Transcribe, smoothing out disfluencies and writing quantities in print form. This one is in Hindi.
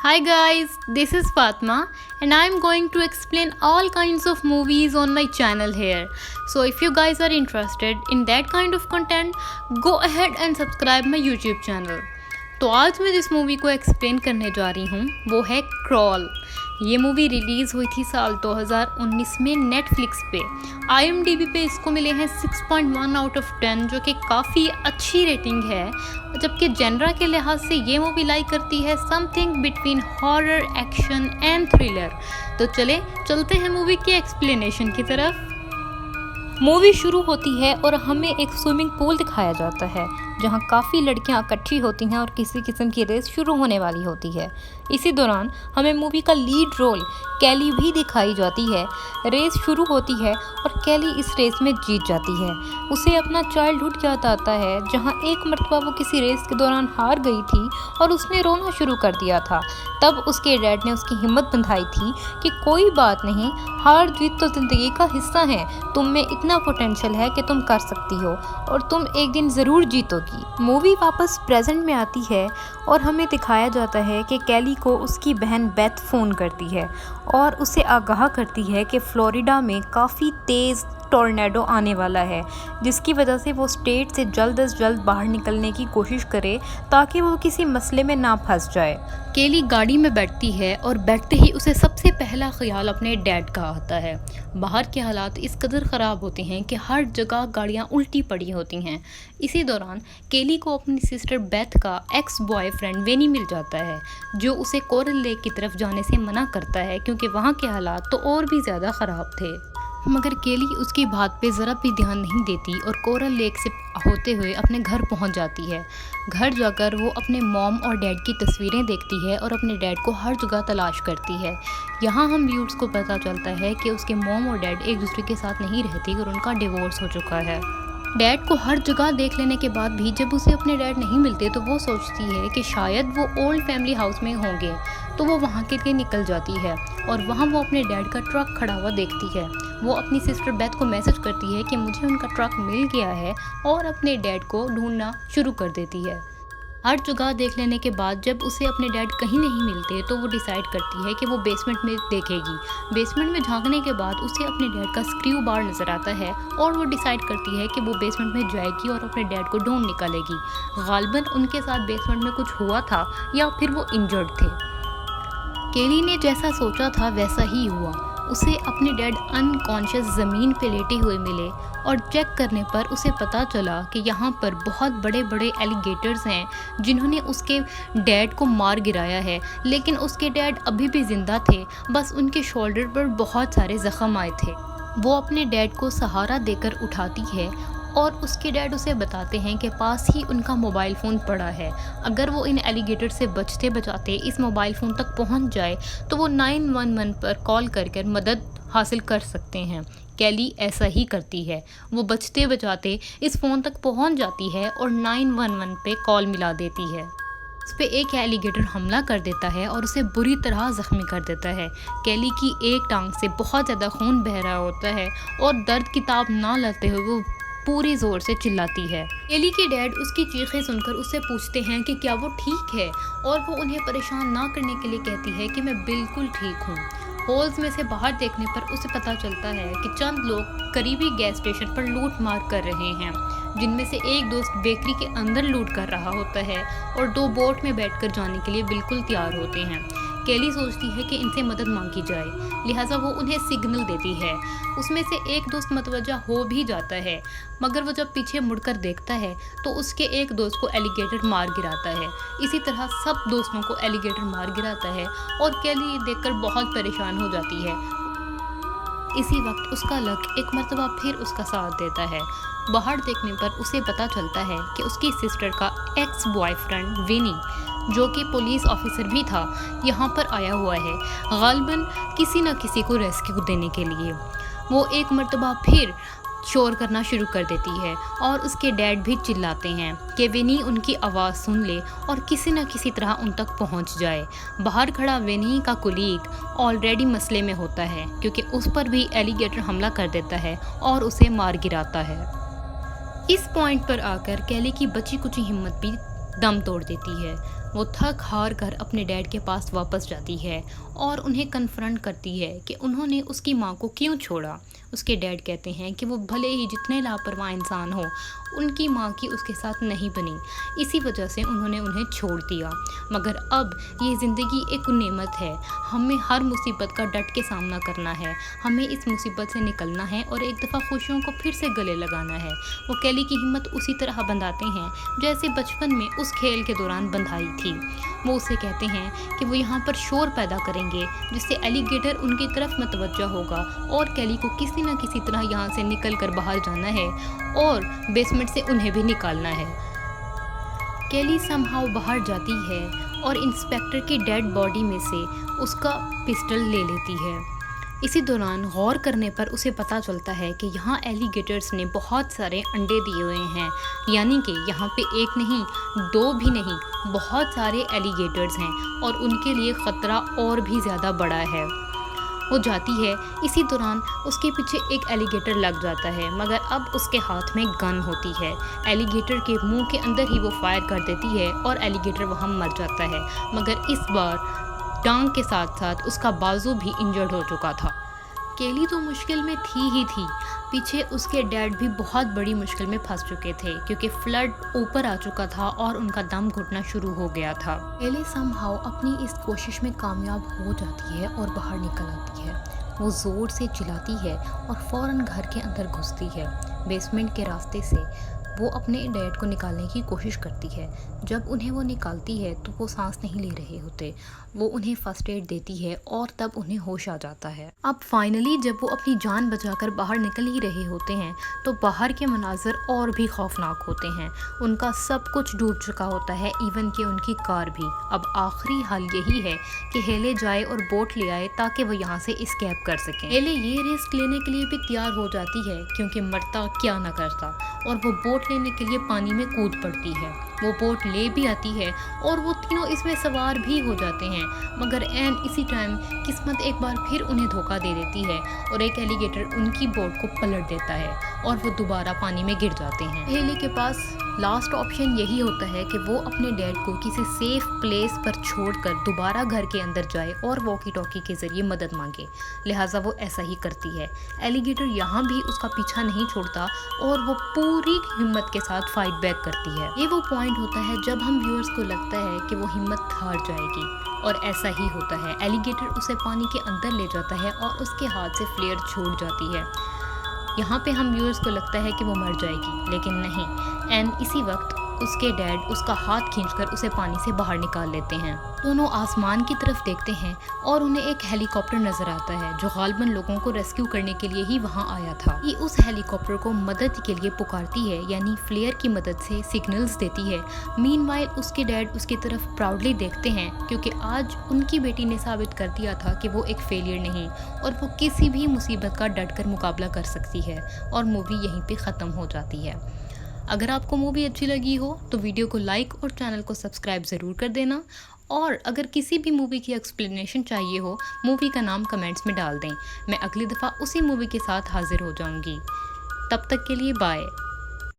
Hi guys, this is Fatma and I am going to explain all kinds of movies on my channel here. So if you guys are interested in that kind of content, go ahead and subscribe my YouTube channel. तो आज मैं जिस मूवी को एक्सप्लेन करने जा रही हूँ वो है क्रॉल। ये मूवी रिलीज़ हुई थी साल 2019 में नेटफ्लिक्स पे। IMDb पे इसको मिले हैं 6.1 आउट ऑफ 10 जो कि काफ़ी अच्छी रेटिंग है, जबकि जेनरा के लिहाज से ये मूवी लाइक करती है something between horror, action and thriller. तो चलते हैं मूवी की एक्सप्लेनेशन की तरफ। मूवी शुरू होती है और हमें एक स्विमिंग पूल दिखाया जाता है जहां काफ़ी लड़कियां इकट्ठी होती हैं और किसी किस्म की रेस शुरू होने वाली होती है। इसी दौरान हमें मूवी का लीड रोल कैली भी दिखाई जाती है। रेस शुरू होती है और कैली इस रेस में जीत जाती है। उसे अपना चाइल्डहुड याद आता है जहां एक मरतबा वो किसी रेस के दौरान हार गई थी और उसने रोना शुरू कर दिया था। तब उसके डैड ने उसकी हिम्मत बंधाई थी कि कोई बात नहीं, हार जीत तो ज़िंदगी का हिस्सा है, तुम में इतना पोटेंशियल है कि तुम कर सकती हो और तुम एक दिन ज़रूर जीतोगी। मूवी वापस प्रेजेंट में आती है और हमें दिखाया जाता है कि कैली को उसकी बहन बेथ फ़ोन करती है और उसे आगाह करती है कि फ्लोरिडा में काफ़ी तेज़ टॉर्नेडो आने वाला है, जिसकी वजह से वो स्टेट से जल्द अज जल्द बाहर निकलने की कोशिश करे ताकि वो किसी मसले में ना फंस जाए। केली गाड़ी में बैठती है और बैठते ही उसे सबसे पहला ख्याल अपने डैड का आता है। बाहर के हालात इस कदर ख़राब होते हैं कि हर जगह गाड़ियाँ उल्टी पड़ी होती हैं। इसी दौरान केली को अपनी सिस्टर बेथ का एक्स बॉयफ्रेंड वेनी मिल जाता है, जो उसे कोरल लेक की तरफ जाने से मना करता है क्योंकि वहाँ के हालात तो और भी ज़्यादा ख़राब थे। मगर केली उसकी बात पे ज़रा भी ध्यान नहीं देती और कोरल लेक से होते हुए अपने घर पहुंच जाती है। घर जाकर वो अपने मॉम और डैड की तस्वीरें देखती है और अपने डैड को हर जगह तलाश करती है। यहाँ हम व्यूअर्स को पता चलता है कि उसके मॉम और डैड एक दूसरे के साथ नहीं रहती और उनका डिवोर्स हो चुका है। डैड को हर जगह देख लेने के बाद भी जब उसे अपने डैड नहीं मिलते तो वो सोचती है कि शायद वो ओल्ड फैमिली हाउस में होंगे, तो वो वहाँ के लिए निकल जाती है और वहाँ वो अपने डैड का ट्रक खड़ा हुआ देखती है। वो अपनी सिस्टर बेथ को मैसेज करती है कि मुझे उनका ट्रक मिल गया है और अपने डैड को ढूंढना शुरू कर देती है। हर जगह देख लेने के बाद जब उसे अपने डैड कहीं नहीं मिलते तो वो डिसाइड करती है कि वो बेसमेंट में देखेगी। बेसमेंट में झांकने के बाद उसे अपने डैड का स्क्रू बार नज़र आता है और वो डिसाइड करती है कि वो बेसमेंट में जाएगी और अपने डैड को ढूंढ निकालेगी। गालिबन उनके साथ बेसमेंट में कुछ हुआ था या फिर वो इंजर्ड थे। केली ने जैसा सोचा था वैसा ही हुआ। उसे अपने डैड अनकॉन्शियस ज़मीन पे लेटे हुए मिले और चेक करने पर उसे पता चला कि यहाँ पर बहुत बड़े बड़े एलिगेटर्स हैं जिन्होंने उसके डैड को मार गिराया है, लेकिन उसके डैड अभी भी ज़िंदा थे, बस उनके शोल्डर पर बहुत सारे ज़ख्म आए थे। वो अपने डैड को सहारा देकर उठाती है और उसके डैड उसे बताते हैं कि पास ही उनका मोबाइल फ़ोन पड़ा है। अगर वो इन एलिगेटर से बचते बचाते इस मोबाइल फ़ोन तक पहुंच जाए तो वो 911 पर कॉल कर मदद हासिल कर सकते हैं। कैली ऐसा ही करती है। वो बचते बचाते इस फ़ोन तक पहुंच जाती है और 911 पे कॉल मिला देती है। उस पर एक एलिगेटर हमला कर देता है और उसे बुरी तरह ज़ख्मी कर देता है। कैली की एक टांग से बहुत ज़्यादा खून बह रहा होता है और दर्द की ताब ना लेते हुए वो पूरी ज़ोर से चिल्लाती है। केली के डैड उसकी चीखें सुनकर उससे पूछते हैं कि क्या वो ठीक है और वो उन्हें परेशान ना करने के लिए कहती है कि मैं बिल्कुल ठीक हूँ। होल्स में से बाहर देखने पर उसे पता चलता है कि चंद लोग करीबी गैस स्टेशन पर लूट मार कर रहे हैं, जिनमें से एक दोस्त बेकरी के अंदर लूट कर रहा होता है और दो बोट में बैठकर जाने के लिए बिल्कुल तैयार होते हैं। केली सोचती है कि इनसे मदद मांगी जाए, लिहाजा वो उन्हें सिग्नल देती है। उसमें से एक दोस्त मतवजा हो भी जाता है, मगर वो जब पीछे मुड़कर देखता है तो उसके एक दोस्त को एलिगेटर मार गिराता है। इसी तरह सब दोस्तों को एलिगेटर मार गिराता है और केली देखकर बहुत परेशान हो जाती है। इसी वक्त उसका लक एक मर्तबा फिर उसका साथ देता है। बाहर देखने पर उसे पता चलता है कि उसकी सिस्टर का एक्स बॉयफ्रेंड विनी, जो कि पुलिस ऑफिसर भी था, यहाँ पर आया हुआ है गालिबन किसी न किसी को रेस्क्यू देने के लिए। वो एक मर्तबा फिर शोर करना शुरू कर देती है और उसके डैड भी चिल्लाते हैं कि विनी उनकी आवाज़ सुन ले और किसी न किसी तरह उन तक पहुंच जाए। बाहर खड़ा विनी का कुलीग ऑलरेडी मसले में होता है क्योंकि उस पर भी एलिगेटर हमला कर देता है और उसे मार गिराता है। इस पॉइंट पर आकर कैली की बची कुची हिम्मत भी दम तोड़ देती है। वो थक हार कर अपने डैड के पास वापस जाती है और उन्हें कन्फ्रंट करती है कि उन्होंने उसकी माँ को क्यों छोड़ा। उसके डैड कहते हैं कि वो भले ही जितने लापरवाह इंसान हो, उनकी माँ की उसके साथ नहीं बनी, इसी वजह से उन्होंने उन्हें छोड़ दिया। मगर अब ये ज़िंदगी एक नेमत है, हमें हर मुसीबत का डट के सामना करना है, हमें इस मुसीबत से निकलना है और एक दफ़ा खुशियों को फिर से गले लगाना है। वो कैली की हिम्मत उसी तरह बंधाते हैं जैसे बचपन में उस खेल के दौरान बंधाई थी। वो उसे कहते हैं कि वो यहाँ पर शोर पैदा करेंगे जिससे एलिगेटर उनकी तरफ मतवज्जा होगा और कैली को किसी न किसी तरह यहाँ से निकल कर बाहर जाना है और बेसमेंट से उन्हें भी निकालना है। कैली समहाउ बाहर जाती है और इंस्पेक्टर की डेड बॉडी में से उसका पिस्टल ले लेती है। इसी दौरान गौर करने पर उसे पता चलता है कि यहाँ एलिगेटर्स ने बहुत सारे अंडे दिए हुए हैं, यानी कि यहाँ पे एक नहीं, दो भी नहीं, बहुत सारे एलिगेटर्स हैं और उनके लिए ख़तरा और भी ज़्यादा बड़ा है। वो जाती है, इसी दौरान उसके पीछे एक एलिगेटर लग जाता है, मगर अब उसके हाथ में गन होती है। एलिगेटर के मुंह के अंदर ही वो फायर कर देती है और एलिगेटर वहाँ मर जाता है, मगर इस बार टांग के साथ साथ उसका बाजू भी इंजर्ड हो चुका था। केली तो मुश्किल में थी ही थी, पीछे उसके डैड भी बहुत बड़ी मुश्किल में फंस चुके थे क्योंकि फ्लड ऊपर आ चुका था और उनका दम घुटना शुरू हो गया था। केली समहाउ अपनी इस कोशिश में कामयाब हो जाती है और बाहर निकल आती है। वो ज़ोर से चिल्लाती है और फ़ौरन घर के अंदर घुसती है। बेसमेंट के रास्ते से वो अपने डैड को निकालने की कोशिश करती है। जब उन्हें वो निकालती है तो वो सांस नहीं ले रहे होते। वो उन्हें फर्स्ट एड देती है और तब उन्हें होश आ जाता है। अब फाइनली जब वो अपनी जान बचाकर बाहर निकल ही रहे होते हैं तो बाहर के मनाजर और भी खौफनाक होते हैं। उनका सब कुछ डूब चुका होता है, इवन कि उनकी कार भी। अब आखिरी हल यही है कि हेले जाए और बोट ले आए ताकि वो यहाँ से एस्केप कर सकें। हेले ये रिस्क लेने के लिए भी तैयार हो जाती है क्योंकि मरता क्या न करता, और वो बोट लेने के लिए पानी में कूद पड़ती है। वो बोट ले भी आती है और वो तीनों इसमें सवार भी हो जाते हैं, मगर एन इसी टाइम किस्मत एक बार फिर उन्हें धोखा दे देती है और एक एलिगेटर उनकी बोट को पलट देता है और वो दोबारा पानी में गिर जाते हैं। हेले के पास लास्ट ऑप्शन यही होता है कि वो अपने डैड को किसी सेफ प्लेस पर छोड़कर दोबारा घर के अंदर जाए और वॉकी टॉकी के जरिए मदद मांगे। लिहाजा वो ऐसा ही करती है। एलिगेटर यहाँ भी उसका पीछा नहीं छोड़ता और वो पूरी हिम्मत के साथ फाइट बैक करती है। ये वो पॉइंट होता है जब हम व्यूअर्स को लगता है कि वो हिम्मत हार जाएगी, और ऐसा ही होता है। एलिगेटर उसे पानी के अंदर ले जाता है और उसके हाथ से फ्लेयर छूट जाती है। यहाँ पे हम व्यूअर्स को लगता है कि वो मर जाएगी, लेकिन नहीं। एंड इसी वक्त उसके डैड उसका हाथ खींचकर उसे पानी से बाहर निकाल लेते हैं। दोनों आसमान की तरफ देखते हैं और उन्हें एक हेलीकॉप्टर नजर आता है जो गालिबन लोगों को रेस्क्यू करने के लिए ही वहां आया था। ये उस हेलीकॉप्टर को मदद के लिए पुकारती है, यानी फ्लेयर की मदद से सिग्नल्स देती है। मीनवाइल उसके डैड उसकी तरफ प्राउडली देखते हैं क्योंकि आज उनकी बेटी ने साबित कर दिया था कि वो एक फेलियर नहीं और वो किसी भी मुसीबत का डट कर मुकाबला कर सकती है, और मूवी यहीं पे ख़त्म हो जाती है। अगर आपको मूवी अच्छी लगी हो तो वीडियो को लाइक और चैनल को सब्सक्राइब ज़रूर कर देना, और अगर किसी भी मूवी की एक्सप्लेनेशन चाहिए हो, मूवी का नाम कमेंट्स में डाल दें। मैं अगली दफ़ा उसी मूवी के साथ हाजिर हो जाऊंगी। तब तक के लिए बाय।